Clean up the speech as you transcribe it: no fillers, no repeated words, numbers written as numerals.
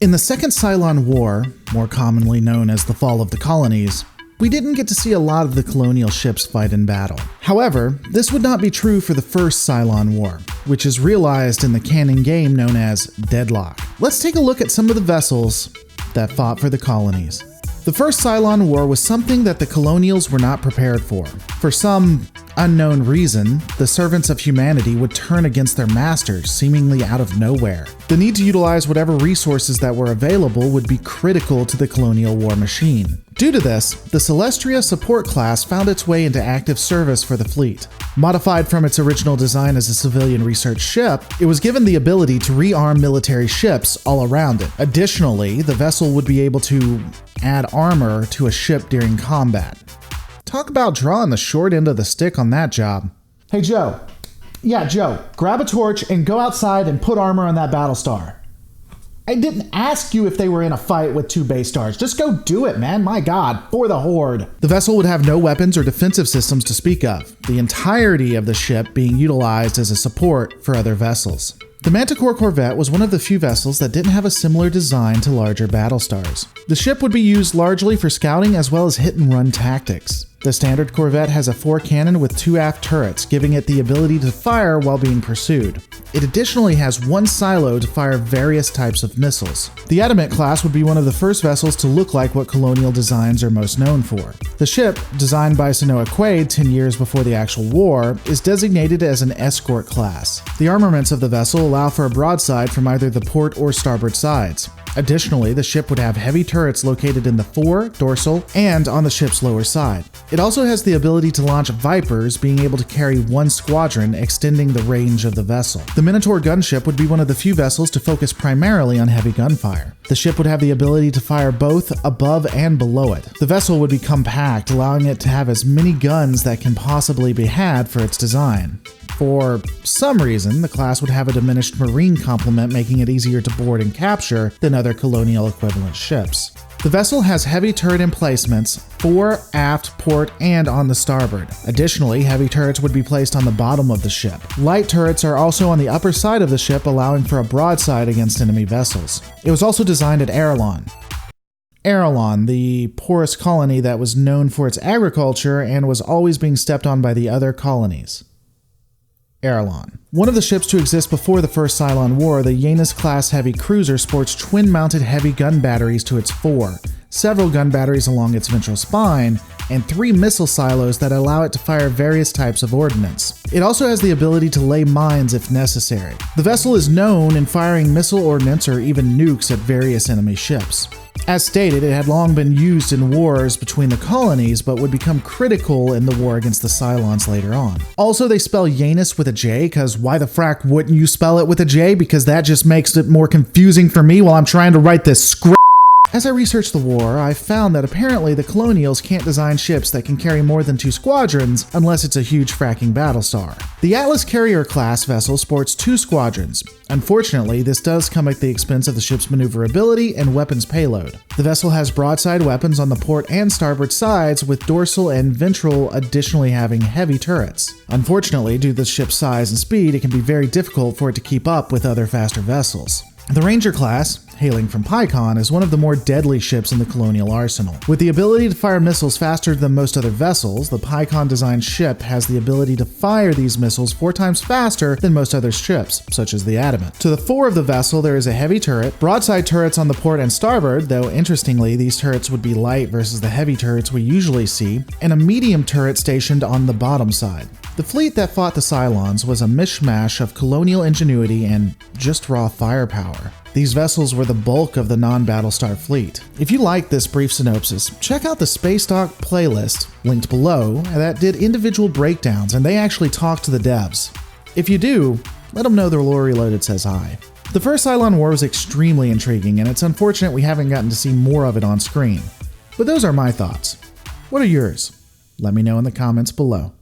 In the Second Cylon War, more commonly known as the Fall of the Colonies, we didn't get to see a lot of the Colonial ships fight in battle. However, this would not be true for the First Cylon War, which is realized in the canon game known as Deadlock. Let's take a look at some of the vessels that fought for the colonies. The First Cylon War was something that the Colonials were not prepared for. For some unknown reason, the servants of humanity would turn against their masters, seemingly out of nowhere. The need to utilize whatever resources that were available would be critical to the Colonial war machine. Due to this, the Celestria support class found its way into active service for the fleet. Modified from its original design as a civilian research ship, it was given the ability to rearm military ships all around it. Additionally, the vessel would be able to add armor to a ship during combat. Talk about drawing the short end of the stick on that job. Hey Joe. Yeah, Joe, grab a torch and go outside and put armor on that Battlestar. I didn't ask you if they were in a fight with two base stars. Just go do it, man. My God, for the Horde. The vessel would have no weapons or defensive systems to speak of, the entirety of the ship being utilized as a support for other vessels. The Manticore Corvette was one of the few vessels that didn't have a similar design to larger Battlestars. The ship would be used largely for scouting as well as hit-and-run tactics. The standard Corvette has a 4-cannon with 2 aft turrets, giving it the ability to fire while being pursued. It additionally has 1 silo to fire various types of missiles. The Adamant class would be one of the first vessels to look like what Colonial designs are most known for. The ship, designed by Sonoa Quaid 10 years before the actual war, is designated as an escort class. The armaments of the vessel allow for a broadside from either the port or starboard sides. Additionally, the ship would have heavy turrets located in the fore, dorsal, and on the ship's lower side. It also has the ability to launch Vipers, being able to carry 1 squadron, extending the range of the vessel. The Minotaur Gunship would be one of the few vessels to focus primarily on heavy gunfire. The ship would have the ability to fire both above and below it. The vessel would be compact, allowing it to have as many guns that can possibly be had for its design. For some reason, the class would have a diminished marine complement, making it easier to board and capture than other Colonial equivalent ships. The vessel has heavy turret emplacements, fore, aft, port, and on the starboard. Additionally, heavy turrets would be placed on the bottom of the ship. Light turrets are also on the upper side of the ship, allowing for a broadside against enemy vessels. It was also designed at Arelon. Arelon, the porous colony that was known for its agriculture and was always being stepped on by the other colonies. Arelon. One of the ships to exist before the First Cylon War, the Janus-class heavy cruiser sports twin-mounted heavy gun batteries to its fore, several gun batteries along its ventral spine, and 3 missile silos that allow it to fire various types of ordnance. It also has the ability to lay mines if necessary. The vessel is known in firing missile ordnance or even nukes at various enemy ships. As stated, it had long been used in wars between the colonies, but would become critical in the war against the Cylons later on. Also, they spell Janus with a J, because why the frack wouldn't you spell it with a J? Because that just makes it more confusing for me while I'm trying to write this script. As I researched the war, I found that apparently the Colonials can't design ships that can carry more than 2 squadrons unless it's a huge fracking Battlestar. The Atlas Carrier class vessel sports 2 squadrons. Unfortunately, this does come at the expense of the ship's maneuverability and weapons payload. The vessel has broadside weapons on the port and starboard sides, with dorsal and ventral additionally having heavy turrets. Unfortunately, due to the ship's size and speed, it can be very difficult for it to keep up with other faster vessels. The Ranger class, hailing from Pycon, is one of the more deadly ships in the Colonial arsenal. With the ability to fire missiles faster than most other vessels, the Pycon-designed ship has the ability to fire these missiles 4 times faster than most other ships, such as the Adamant. To the fore of the vessel, there is a heavy turret, broadside turrets on the port and starboard, though interestingly, these turrets would be light versus the heavy turrets we usually see, and a medium turret stationed on the bottom side. The fleet that fought the Cylons was a mishmash of Colonial ingenuity and just raw firepower. These vessels were the bulk of the non-Battlestar fleet. If you like this brief synopsis, check out the Spacedock playlist, linked below, that did individual breakdowns, and they actually talked to the devs. If you do, let them know the Lore Reloaded says hi. The First Cylon War was extremely intriguing, and it's unfortunate we haven't gotten to see more of it on screen. But those are my thoughts. What are yours? Let me know in the comments below.